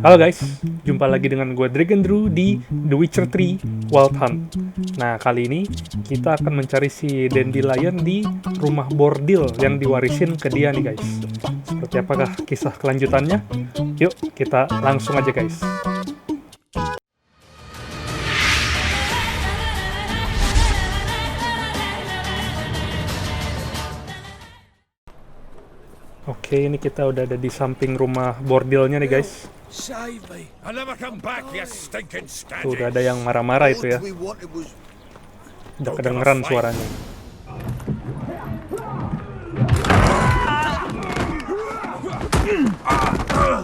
Halo guys, jumpa lagi dengan gue Dragon Drew di The Witcher 3 Wild Hunt. Nah, kali ini kita akan mencari si Dandelion di rumah bordil yang diwarisin ke dia nih guys. Seperti apakah kisah kelanjutannya? Yuk, kita langsung aja guys. Oke, ini kita udah ada di samping rumah bordelnya nih guys. Tuh, udah ada yang marah-marah itu ya. Udah kedengeran suaranya.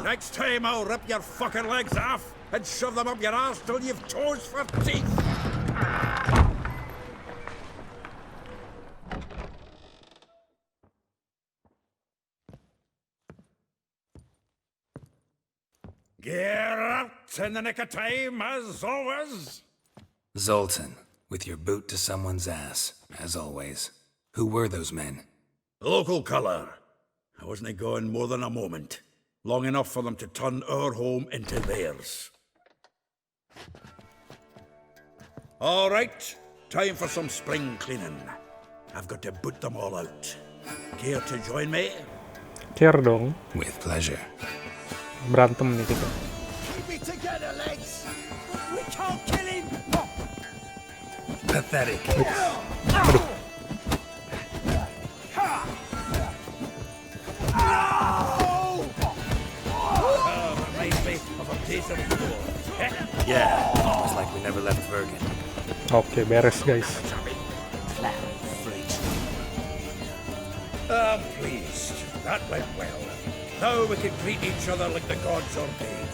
Next time I'll rip your fucking legs off and shove them up your ass till you've toes for teeth. Geralt, in the nick of time, as always. Zoltan, with your boot to someone's ass, as always. Who were those men? Local colour. I wasn't gone more than a moment. Long enough for them to turn our home into theirs. All right, time for some spring cleaning. I've got to boot them all out. Care to join me? Care dong. With pleasure. Berantem nih kita. Keep me together, legs. We can't kill him. Pathetic. Aduh. Yeah, it's like we never left Bergen. Oke, beres guys. I'm pleased. That went well. Now we can greet each other like the gods ordained.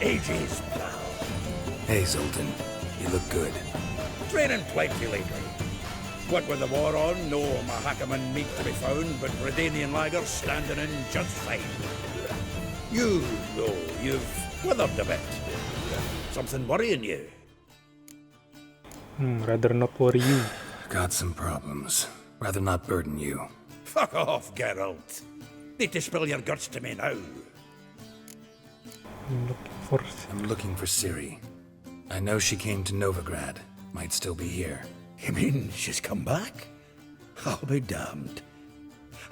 Ages, pal. Hey, Zoltan, you look good. Training plenty lately. What with the war on, no Mahakaman meat to be found, but Redanian lagers standing in just fine. You know, you've withered a bit. Something worrying you? Rather not worry you. Got some problems. Rather not burden you. Fuck off, Geralt. Need to spill your guts to me now. I'm looking for Ciri. I know she came to Novigrad. Might still be here. You mean she's come back? I'll be damned.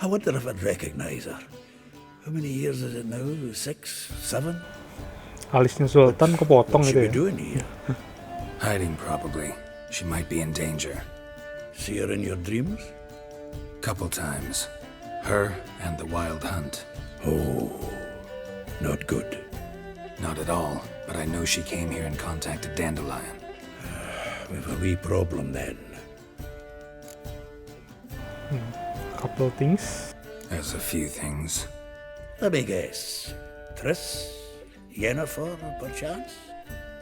I wonder if I'd recognize her. How many years is it now? 6, 7? Alisnya Zoltan kepotong What's itu she ya. doing here? Hiding, probably. She might be in danger. See her in your dreams? Couple times. Her and the Wild Hunt. Oh, not good. Not at all, but I know she came here and contacted Dandelion. We've a wee problem then. Couple things. There's a few things. Let me guess. Triss? Yennefer, perchance?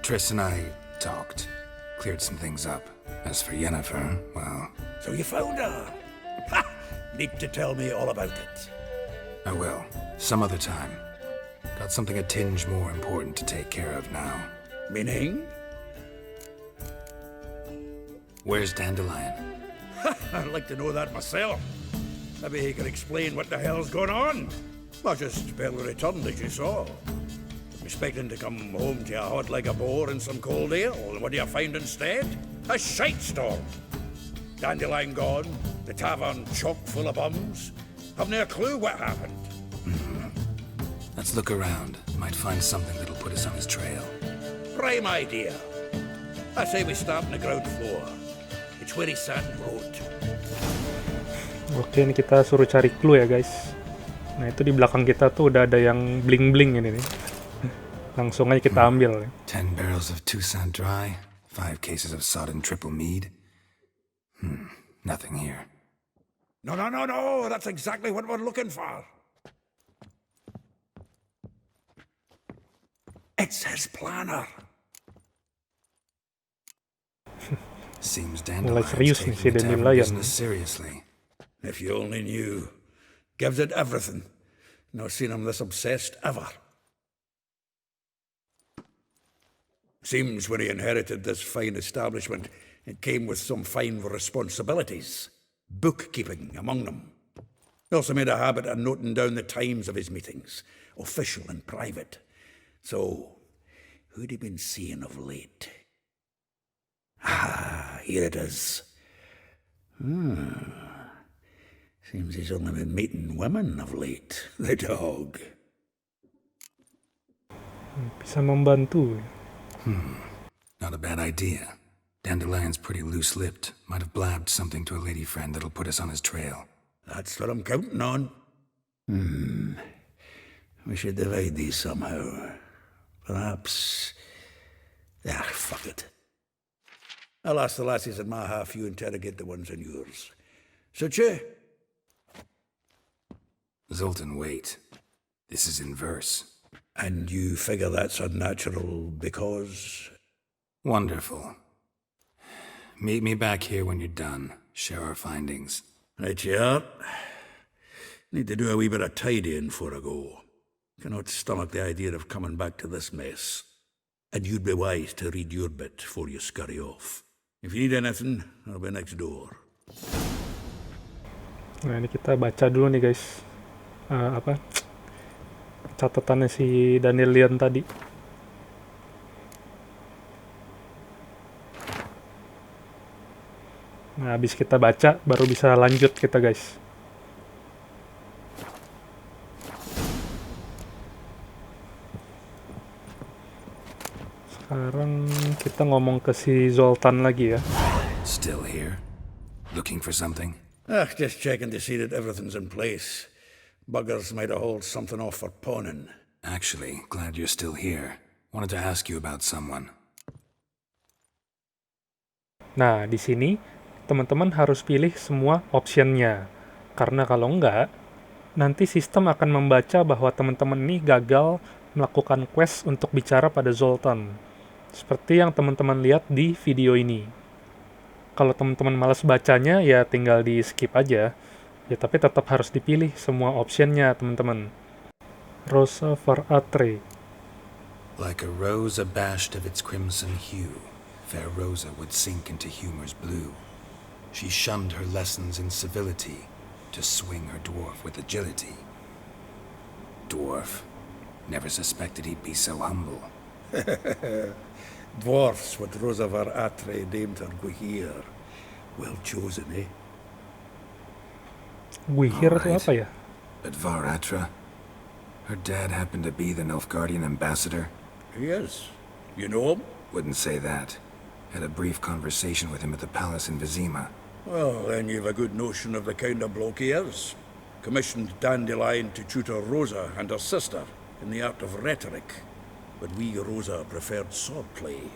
Triss and I talked. Cleared some things up. As for Yennefer, well... So you found her? Ha! Need to tell me all about it. I will. Some other time. Got something a tinge more important to take care of now. Meaning? Where's Dandelion? I'd like to know that myself. Maybe he could explain what the hell's going on. I just barely returned, as you saw. Expecting to come home to a hot like a boar and some cold ale, and what do you find instead? A shite storm. Dandelion gone, the tavern chock full of bums. Have no clue what happened. Let's look around. Might find something that'll put us on his trail. Prime idea. I say we start on the ground floor. It's where he sat and wrote. Oke, ini kita suruh cari clue ya guys. Nah, itu di belakang kita tuh udah ada yang bling-bling ini nih. Langsung aja kita ambil. 10 barrels of Toussaint Dry, 5 cases of sodden triple mead. Nothing here. No. That's exactly what we're looking for. It's his planner. Seems Mulai Dandelion's serius nih taking si the tavern Dandelion. business seriously. If you only knew. Gives it everything. Not seen him this obsessed ever. Seems when he inherited this fine establishment, it came with some fine responsibilities. Bookkeeping among them. He also made a habit of noting down the times of his meetings, official and private. So, who'd he been seeing of late? Ah, here it is. Seems he's only been meeting women of late. The dog. Bisa membantu. Not a bad idea. Dandelion's pretty loose-lipped. Might have blabbed something to a lady friend that'll put us on his trail. That's what I'm counting on. We should divide these somehow. Perhaps... fuck it. I'll ask the lassies in my half, you interrogate the ones in yours. Suche? Zoltan, wait. This is in verse. And you figure that's unnatural because... Wonderful. Meet me back here when you're done. Share our findings. Right you are. Need to do a wee bit of tidying before I go. Cannot stomach the idea of coming back to this mess. And you'd be wise to read your bit before you scurry off. If you need anything, I'll be next door. Nah, ini kita baca dulu nih guys. Catatannya si Dandelion tadi. Nah, habis kita baca baru bisa lanjut kita guys. Sekarang kita ngomong ke si Zoltan lagi ya. Still here? Looking for something? Just checking to see that everything's in place. Buggers might have hauled something off for pawning. Actually, glad you're still here. Wanted to ask you about someone. Nah, di sini teman-teman harus pilih semua optionnya. Karena kalau enggak, nanti sistem akan membaca bahwa teman-teman ini gagal melakukan quest untuk bicara pada Zoltan. Seperti yang teman-teman lihat di video ini. Kalau teman-teman malas bacanya, ya tinggal di skip aja. Ya, tapi tetap harus dipilih semua optionnya, teman-teman. Rosa Veratre. Like a rose abashed of its crimson hue, fair Rosa would sink into humor's blue. She shunned her lessons in civility, to swing her dwarf with agility. Dwarf. Never suspected he'd be so humble. Dwarfs what Rosa Veratre named her Guihir. Well chosen, eh? Guihir itu apa ya? But Varatra? Her dad happened to be the Nilfgaardian ambassador? He is. You know him? Wouldn't say that. Had a brief conversation with him at the palace in Vizima. Well, then you've a good notion of the kind of bloke he is. Commissioned Dandelion to tutor Rosa and her sister in the art of rhetoric. But we Rosa preferred swordplay.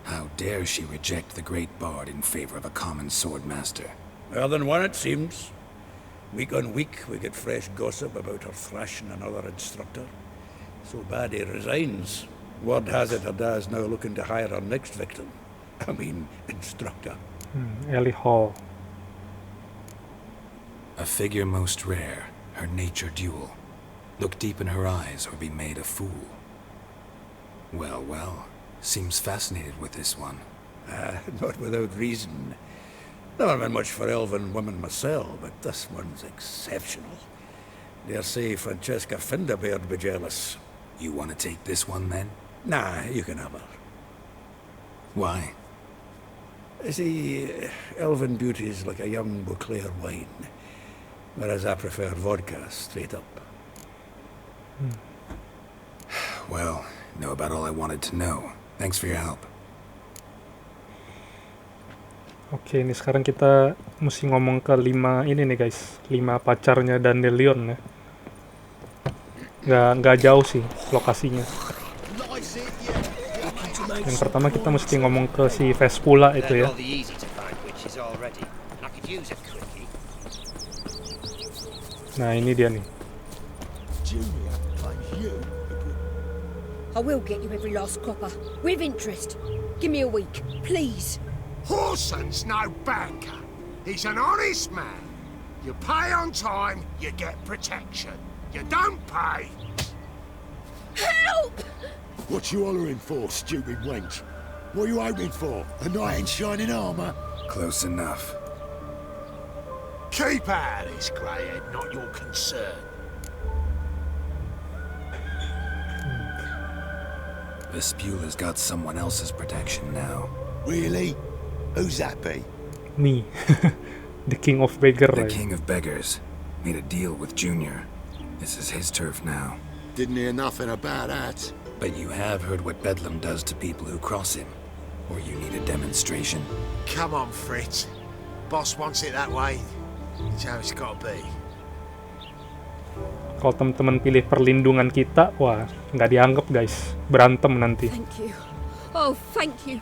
How dare she reject the great bard in favor of a common swordmaster? Well, then one it seems. Week on week we get fresh gossip about her thrashing another instructor. So bad he resigns. Word has it her dad's now looking to hire her next victim. I mean, instructor. Elihal. A figure most rare, her nature dual. Look deep in her eyes or be made a fool. Well, well, seems fascinated with this one. Not without reason. Never been much for elven women myself, but this one's exceptional. Dare say Francesca Finderbeard be jealous. You want to take this one, then? Nah, you can have her. Why? See, elven beauty's like a young Beauclair wine, whereas I prefer vodka straight up. Well, know about all I wanted to know. Thanks for your help. Oke, ini sekarang kita mesti ngomong ke 5 ini nih guys. 5 pacarnya Dandelion ya. Nggak jauh sih lokasinya. Yang pertama kita mesti ngomong ke si Vespula itu ya. Nah, ini dia nih. I will get you every last copper, with interest. Give me a week, please. Horson's no banker. He's an honest man. You pay on time, you get protection. You don't pay... Help! What you hollering for, stupid wench? What you hoping for? A knight in shining armour? Close enough. Keep out of this, greyhead, not your concern. Vespula's got someone else's protection now. Really? Who's that be? Me. The king of beggar. The king of beggars made a deal with Junior. This is his turf now. Didn't hear nothing about that. But you have heard what Bedlam does to people who cross him. Or you need a demonstration? Come on, Fritz. Boss wants it that way. It's how it's got to be. Kalau teman-teman pilih perlindungan kita, wah, nggak dianggap guys. Berantem nanti. Thank you. Oh, thank you.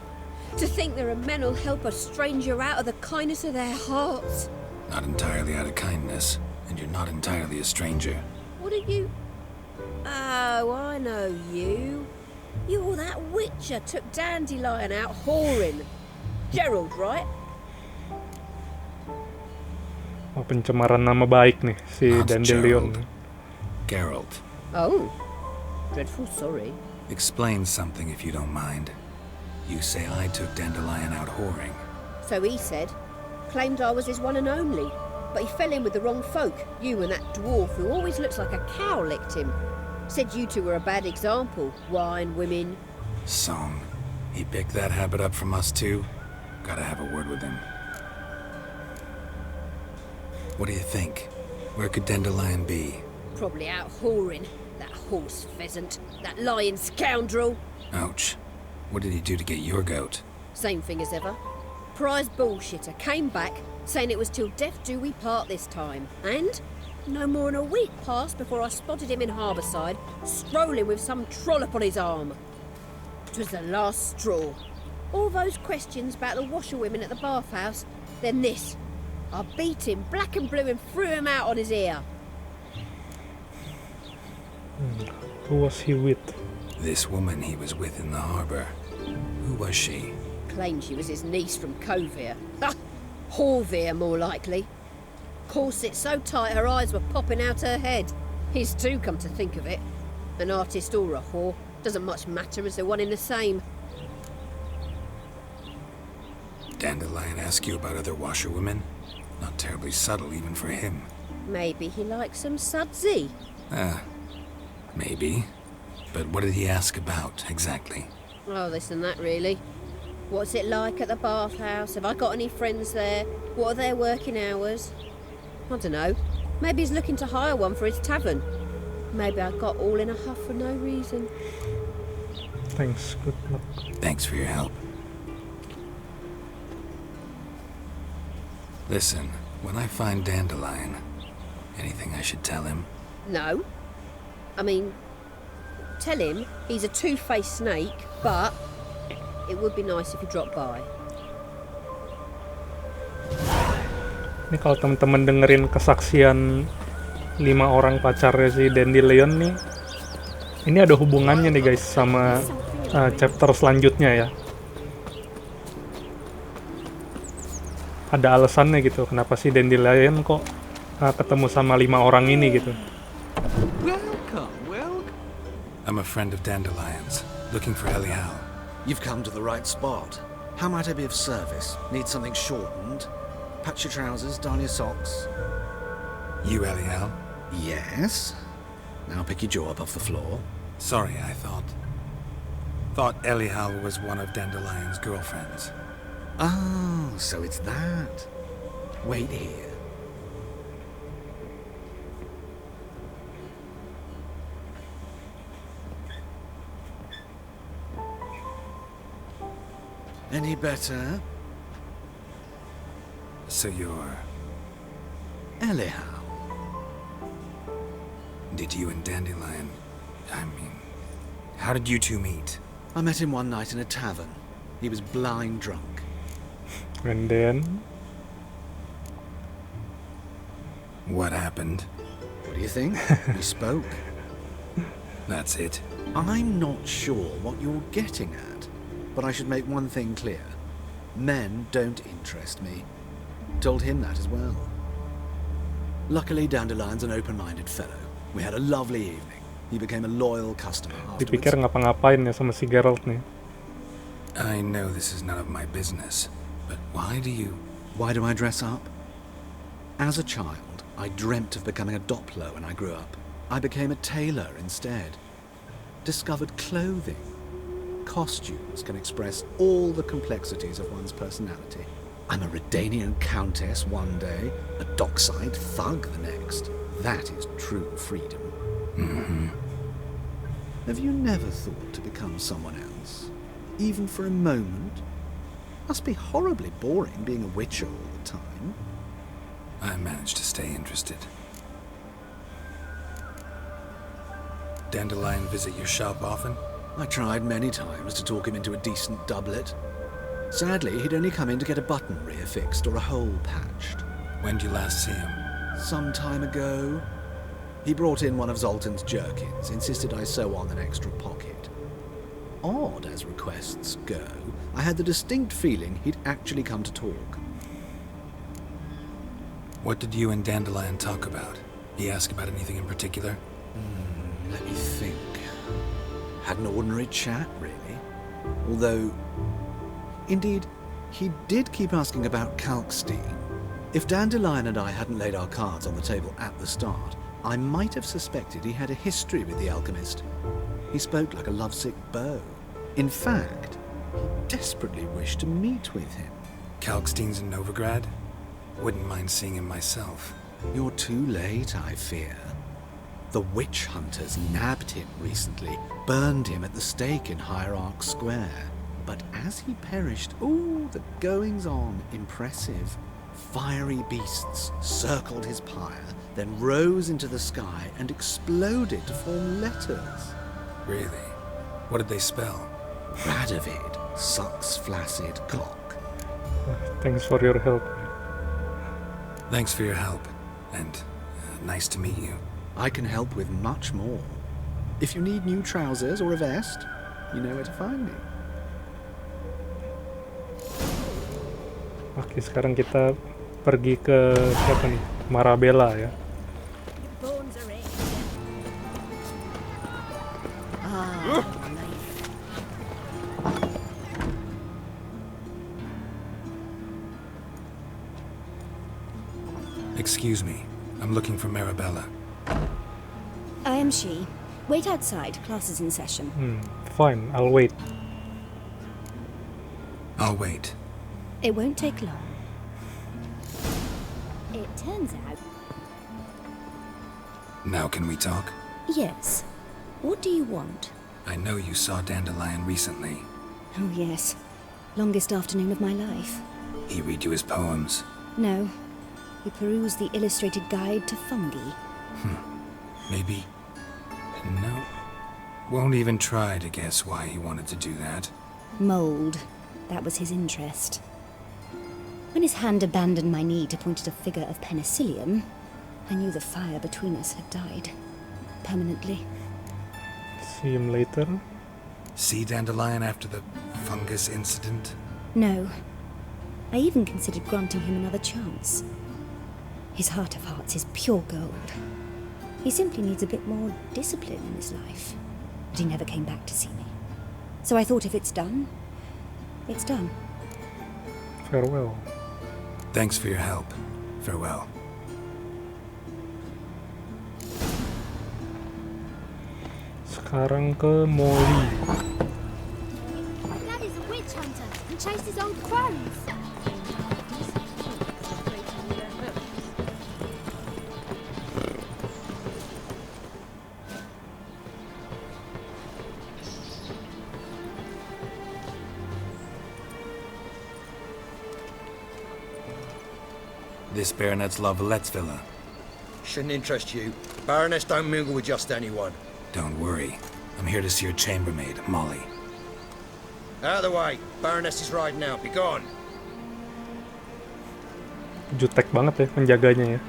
To think there are men who'll help a stranger out of the kindness of their hearts. Not entirely out of kindness, and you're not entirely a stranger. What are you? Oh, I know you. You're that witcher took Dandelion out whoring. Geralt, right? Wah, pencemaran nama baik nih si Not Dandelion. Geralt. Oh, dreadful sorry. Explain something if you don't mind. You say I took Dandelion out whoring. So he said. Claimed I was his one and only. But he fell in with the wrong folk. You and that dwarf who always looks like a cow licked him. Said you two were a bad example. Wine, women. Song. He picked that habit up from us too? Gotta have a word with him. What do you think? Where could Dandelion be? Probably out whoring. That horse pheasant. That lying scoundrel. Ouch. What did he do to get your goat? Same thing as ever. Prize bullshitter came back, saying it was till death do we part this time. And no more than a week passed before I spotted him in Harbourside, strolling with some trollop on his arm. It was the last straw. All those questions about the washerwomen at the bathhouse, then this. I beat him black and blue and threw him out on his ear. Who was he with? This woman he was with in the harbor. Who was she? Claimed she was his niece from Kovir. Ah, Horvir, more likely. Corset so tight her eyes were popping out her head. His too, come to think of it. An artist or a whore. Doesn't much matter as they're one in the same. Dandelion ask you about other washerwomen? Not terribly subtle even for him. Maybe he likes some sudsy. Maybe. But what did he ask about, exactly? Oh, this and that, really. What's it like at the bathhouse? Have I got any friends there? What are their working hours? I don't know. Maybe he's looking to hire one for his tavern. Maybe I got all in a huff for no reason. Thanks, good luck. Thanks for your help. Listen, when I find Dandelion, anything I should tell him? No. I mean, tell him he's a two-faced snake, but it would be nice if he dropped by. Ini kalau teman-teman dengerin kesaksian 5 orang pacarnya si Dandelion nih, ini ada hubungannya nih guys sama chapter selanjutnya ya. Ada alasannya gitu, kenapa si Dandelion kok ketemu sama 5 orang ini gitu. Welcome. I'm a friend of Dandelion's, looking for Elihal. You've come to the right spot. How might I be of service? Need something shortened? Patch your trousers, darn your socks. You Elihal? Yes. Now pick your jaw up off the floor. Sorry, I thought Elihal was one of Dandelion's girlfriends. Oh, so it's that. Wait here. Any better? So you're... Elihal. Did you and Dandelion... how did you two meet? I met him one night in a tavern. He was blind drunk. And then... What happened? What do you think? We spoke. That's it. I'm not sure what you're getting at, but I should make one thing clear. Men don't interest me. Told him that as well. Luckily, Dandelion's an open-minded fellow. We had a lovely evening. He became a loyal customer Dipikir afterwards. ngapa-ngapain ya sama si Geralt nih. I know this is none of my business, but why do I dress up? As a child, I dreamt of becoming a Doppler when I grew up. I became a tailor instead. Discovered clothing. costumes can express all the complexities of one's personality. I'm a Redanian countess one day, a dockside thug the next. That is true freedom. Mm-hmm. Have you never thought to become someone else? Even for a moment? Must be horribly boring being a witcher all the time. I managed to stay interested. Dandelion visit your shop often? I tried many times to talk him into a decent doublet. Sadly, he'd only come in to get a button reaffixed or a hole patched. When did you last see him? Some time ago. He brought in one of Zoltan's jerkins, insisted I sew on an extra pocket. Odd as requests go, I had the distinct feeling he'd actually come to talk. What did you and Dandelion talk about? He asked about anything in particular? Let me think. Had an ordinary chat, really. Although, indeed, he did keep asking about Kalkstein. If Dandelion and I hadn't laid our cards on the table at the start, I might have suspected he had a history with the alchemist. He spoke like a lovesick beau. In fact, he desperately wished to meet with him. Kalkstein's in Novigrad? Wouldn't mind seeing him myself. You're too late, I fear. The witch hunters nabbed him recently, burned him at the stake in Hierarch Square. But as he perished, the goings-on impressive. Fiery beasts circled his pyre, then rose into the sky and exploded to form letters. Really? What did they spell? Radovid sucks flaccid cock. Thanks for your help. Thanks for your help, and nice to meet you. I can help with much more. If you need new trousers or a vest, you know where to find me. Oke, sekarang kita pergi ke siapa nih? Marabella ya. Bones are in. Excuse me, I'm looking for Marabella. I am she. Wait outside. Class is in session. Fine, I'll wait. I'll wait. It won't take long. It turns out... Now can we talk? Yes. What do you want? I know you saw Dandelion recently. Oh, yes. Longest afternoon of my life. He read you his poems. No. He perused the illustrated guide to fungi. Maybe... No. Won't even try to guess why he wanted to do that. Mold. That was his interest. When his hand abandoned my knee to point at a figure of penicillium, I knew the fire between us had died. Permanently. See him later. See Dandelion after the fungus incident? No. I even considered granting him another chance. His heart of hearts is pure gold. He simply needs a bit more discipline in his life. But he never came back to see me. So I thought if it's done, it's done. Farewell. Thanks for your help. Farewell. Sekarang ke Molly. Dad is a witch hunter and chases old crows. This Baronet's Lavallette's villa. Shouldn't interest you. Baroness don't mingle with just anyone. Don't worry. I'm here to see your chambermaid, Molly. Out of the way. Baroness is riding out. Be gone. Jutek banget ya penjaganya ya.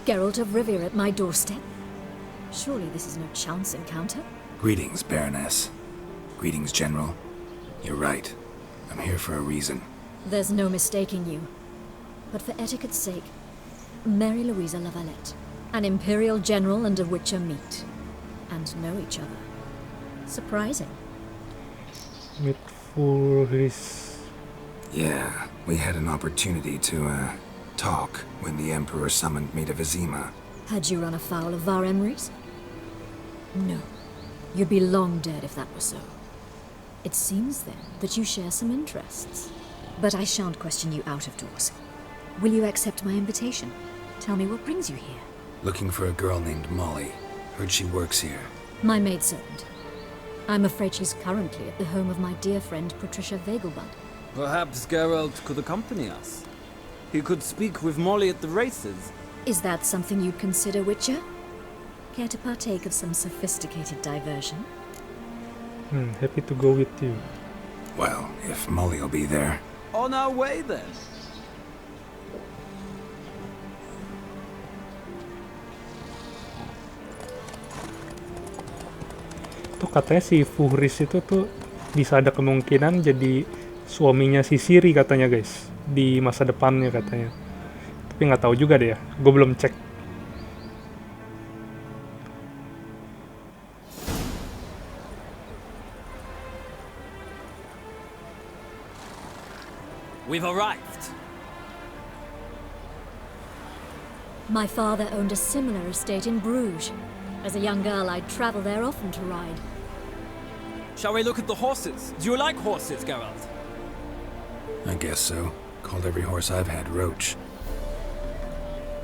Geralt of Rivia at my doorstep? Surely this is no chance encounter? Greetings, Baroness. Greetings, General. You're right. I'm here for a reason. There's no mistaking you. But for etiquette's sake, Mary Louisa Lavalette, an Imperial General and a Witcher meet, and know each other. Surprising. Meet for his... Yeah, we had an opportunity to, talk when the Emperor summoned me to Vizima. Had you run afoul of Var Emrys? No. You'd be long dead if that were so. It seems, then, that you share some interests. But I shan't question you out of doors. Will you accept my invitation? Tell me what brings you here. Looking for a girl named Molly. Heard she works here. My maidservant. I'm afraid she's currently at the home of my dear friend Patricia Vegelbud. Perhaps Geralt could accompany us. He could speak with Molly at the races. Is that something you'd consider, Witcher? Care to partake of some sophisticated diversion? Happy to go with you. Well, if Molly will be there. On our way, then. Tuh katanya si Fuhris itu tuh bisa ada kemungkinan jadi suaminya si Ciri katanya guys, di masa depannya katanya. Tapi nggak tahu juga deh ya, gue belum cek. We've arrived. My father owned a similar estate in Bruges. As a young girl, I'd travel there often to ride. Shall we look at the horses? Do you like horses, Geralt? I guess so. Called every horse I've had Roach.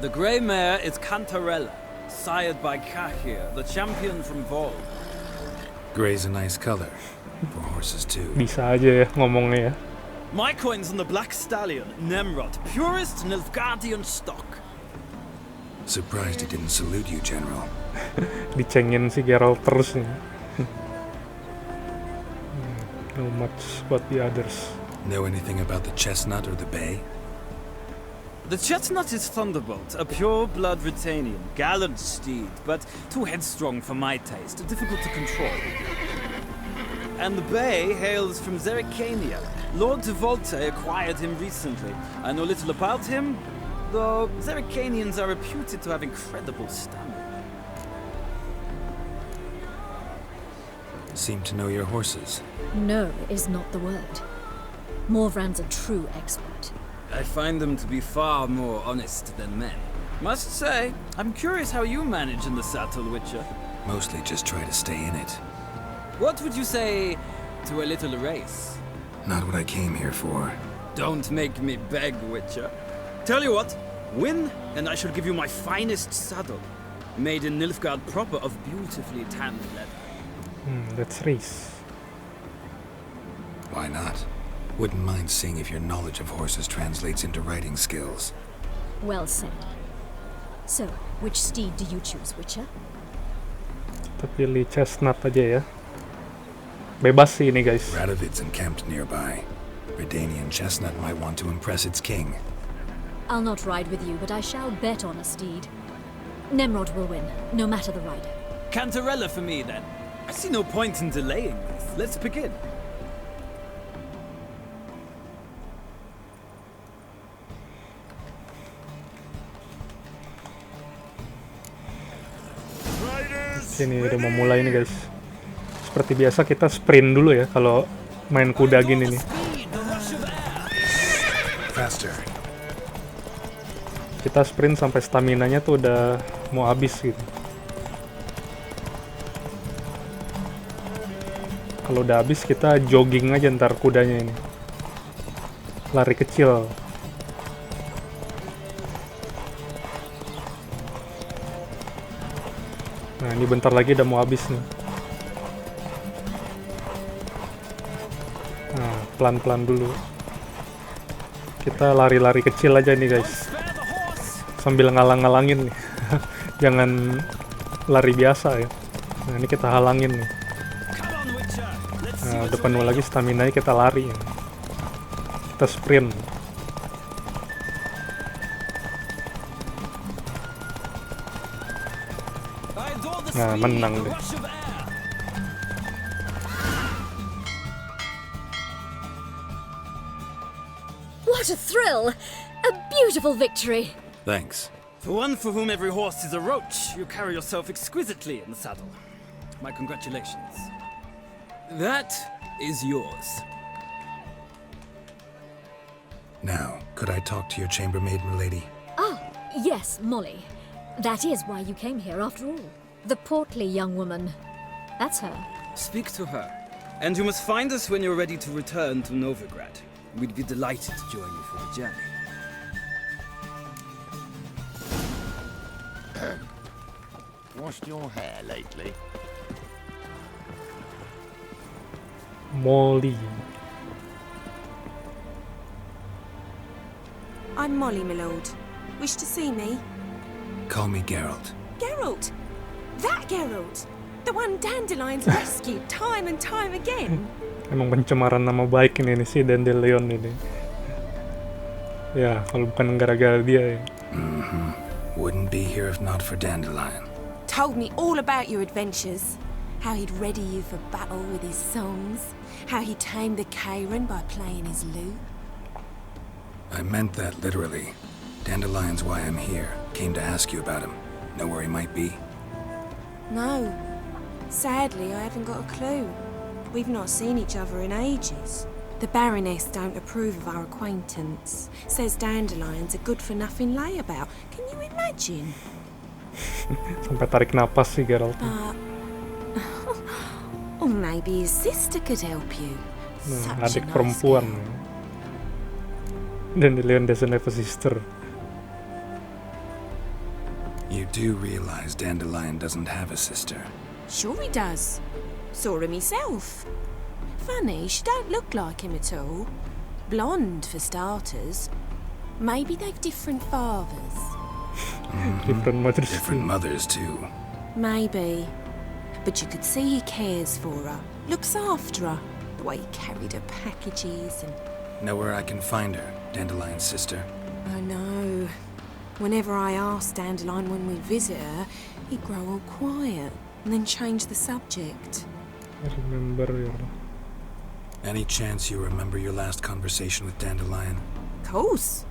The grey mare is Cantarella, sired by Kahir, the champion from Vol. Grey's a nice color. For horses too. Bisa aja ya ngomongnya ya. My coin's on the black stallion, Nemrod, purest Nilfgaardian stock. Surprised he didn't salute you, General. Dicengin si Geralt terus nih. Know much about the others. Know anything about the chestnut or the bay? The chestnut is Thunderbolt, a pure-blood Britannian, gallant steed, but too headstrong for my taste, difficult to control. And the bay hails from Zerrikania. Lord de Volte acquired him recently. I know little about him, though Zerrikanians are reputed to have incredible stamina. Seem to know your horses. No is not the word. Morvran's a true expert. I find them to be far more honest than men. Must say, I'm curious how you manage in the saddle, Witcher. Mostly just try to stay in it. What would you say to a little race? Not what I came here for. Don't make me beg, Witcher. Tell you what, win, and I shall give you my finest saddle. Made in Nilfgaard proper of beautifully tanned leather. Let's race. Why not? Wouldn't mind seeing if your knowledge of horses translates into riding skills. Well said. So, which steed do you choose, Witcher? Kita pilih chestnut aja ya. Bebas sih ini guys. Radovid's encamped nearby. Redanian chestnut might want to impress its king. I'll not ride with you, but I shall bet on a steed. Nemrod will win, no matter the rider. Cantarella for me, then. I see no point in delaying this. Let's begin. Ini udah mau mulai nih guys. Seperti biasa kita sprint dulu ya kalau main kuda gini nih. Faster. Kita sprint sampai staminanya tuh udah mau habis gitu. Kalau udah habis kita jogging aja ntar kudanya ini. Lari kecil. Nah ini bentar lagi udah mau habis nih. Nah pelan-pelan dulu. Kita lari-lari kecil aja nih guys. Sambil ngalang-ngalangin nih. Jangan lari biasa ya. Nah ini kita halangin nih. Nah udah penuh lagi stamina-nya kita lari ya. Kita sprint. Nah, menang deh. What a thrill! A beautiful victory! Thanks. For one for whom every horse is a roach, you carry yourself exquisitely in the saddle. My congratulations. That is yours. Now, could I talk to your chambermaid, milady? Ah, yes, Molly. That is why you came here after all. The portly young woman. That's her. Speak to her. And you must find us when you're ready to return to Novigrad. We'd be delighted to join you for the journey. Washed your hair lately? Molly. I'm Molly, my lord. Wish to see me? Call me Geralt. Geralt! That Geralt! The one Dandelion's rescued time and time again. Emang pencemaran nama baik ini si Dandelion ini. Ya, kalau bukan gara-gara dia ya. Wouldn't be here if not for Dandelion. Told me all about your adventures. How he'd ready you for battle with his songs. How he tamed the Karen by playing his lute. I meant that literally. Dandelion's why I'm here. Came to ask you about him. Know where he might be? No. Sadly, I haven't got a clue. We've not seen each other in ages. The Baroness don't approve of our acquaintance. Says Dandelion's a good-for-nothing layabout. Can you imagine? Sampai tarik napas sih Geralt. Or maybe his sister could help you. Nah, adik perempuan. Dandelion doesn't have a sister. You do realize Dandelion doesn't have a sister. Sure he does. Saw him myself. Funny, she don't look like him at all. Blonde, for starters. Maybe they've different fathers. Different mothers. Different mothers, too. Maybe. But you could see he cares for her. Looks after her. The way he carried her packages and... Know where I can find her, Dandelion's sister? I know. Whenever I asked Dandelion when we visit her, he'd grow all quiet and then change the subject. I remember your... Any chance you remember your last conversation with Dandelion? Of course.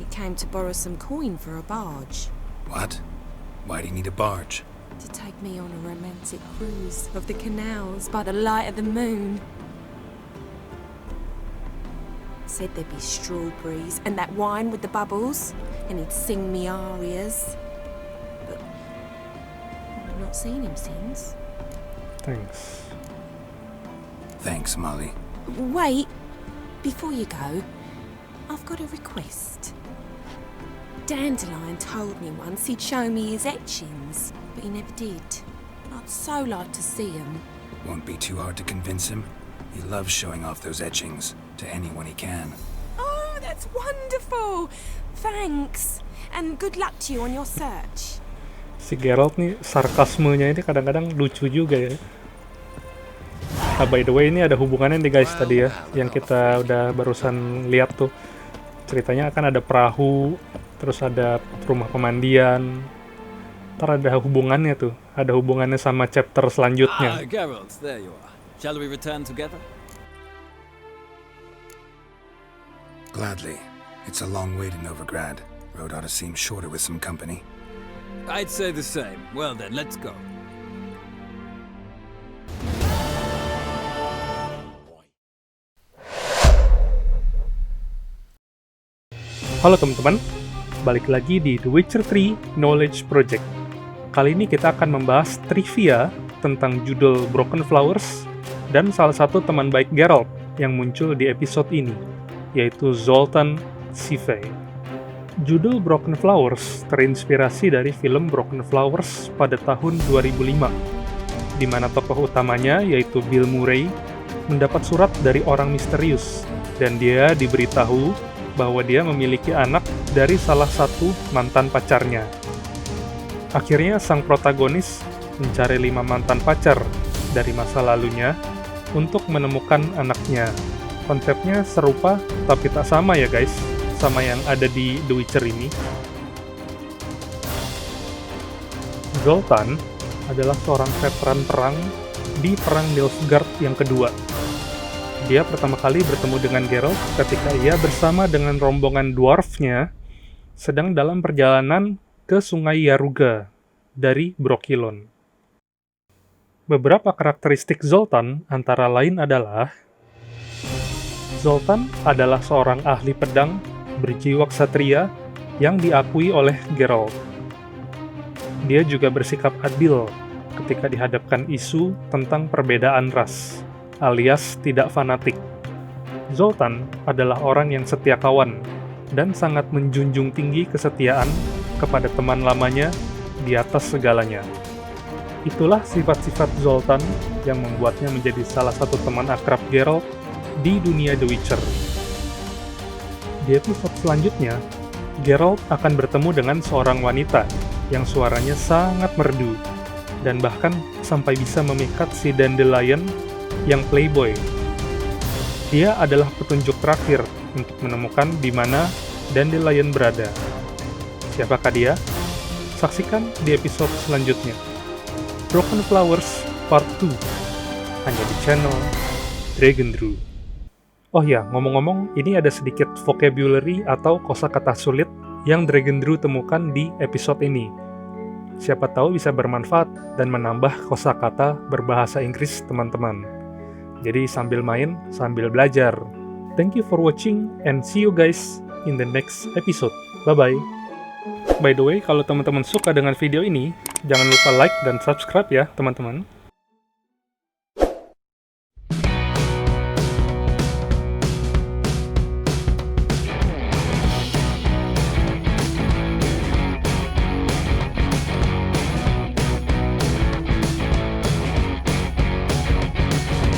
He came to borrow some coin for a barge. What? Why do you need a barge? To take me on a romantic cruise of the canals by the light of the moon. Said there'd be strawberries and that wine with the bubbles, and he'd sing me arias. But I've not seen him since. Thanks. Thanks, Molly. Wait, before you go, I've got a request. Dandelion told me once he'd show me his etchings, but he never did. I'd so like to see them. Won't be too hard to convince him. He loves showing off those etchings to anyone he can. Oh, that's wonderful! Thanks, and good luck to you on your search. Si Geralt nih, sarkasmenya ini kadang-kadang lucu juga ya. Nah, by the way, ini ada hubungannya nih guys tadi ya, yang kita udah barusan lihat tuh. Ceritanya akan ada perahu, terus ada rumah pemandian. Ntar ada hubungannya tuh, ada hubungannya sama chapter selanjutnya. Geralt, there you are. Shall we return together? Gladly. It's a long way to Novigrad. Road ought to seem shorter with some company. I'd say the same. Well then, let's go. Halo teman-teman, balik lagi di The Witcher 3 Knowledge Project. Kali ini kita akan membahas trivia tentang judul Broken Flowers dan salah satu teman baik Geralt yang muncul di episode ini, yaitu Zoltan Chivay. Judul Broken Flowers terinspirasi dari film Broken Flowers pada tahun 2005, di mana tokoh utamanya, yaitu Bill Murray, mendapat surat dari orang misterius, dan dia diberitahu bahwa dia memiliki anak dari salah satu mantan pacarnya. Akhirnya sang protagonis mencari 5 mantan pacar dari masa lalunya untuk menemukan anaknya. Konsepnya serupa tapi tak sama ya guys, sama yang ada di The Witcher ini. Zoltan adalah seorang veteran perang di Perang Nilfgaard yang kedua. Dia pertama kali bertemu dengan Geralt ketika ia bersama dengan rombongan dwarfnya sedang dalam perjalanan ke Sungai Yaruga dari Brokilon. Beberapa karakteristik Zoltan antara lain adalah Zoltan adalah seorang ahli pedang berjiwa ksatria yang diakui oleh Geralt. Dia juga bersikap adil ketika dihadapkan isu tentang perbedaan ras, alias tidak fanatik. Zoltan adalah orang yang setia kawan dan sangat menjunjung tinggi kesetiaan kepada teman lamanya di atas segalanya. Itulah sifat-sifat Zoltan yang membuatnya menjadi salah satu teman akrab Geralt di dunia The Witcher. Di episode selanjutnya, Geralt akan bertemu dengan seorang wanita yang suaranya sangat merdu dan bahkan sampai bisa memikat si Dandelion yang playboy. Dia adalah petunjuk terakhir untuk menemukan di mana Dandelion berada. Siapakah dia? Saksikan di episode selanjutnya. Broken Flowers Part 2 hanya di channel Dragon Drew. Oh ya, ngomong-ngomong, ini ada sedikit vocabulary atau kosakata sulit yang Dragon Drew temukan di episode ini. Siapa tahu bisa bermanfaat dan menambah kosakata berbahasa Inggris teman-teman. Jadi sambil main, sambil belajar. Thank you for watching and see you guys in the next episode. Bye-bye. By the way, kalau teman-teman suka dengan video ini, jangan lupa like dan subscribe ya teman-teman.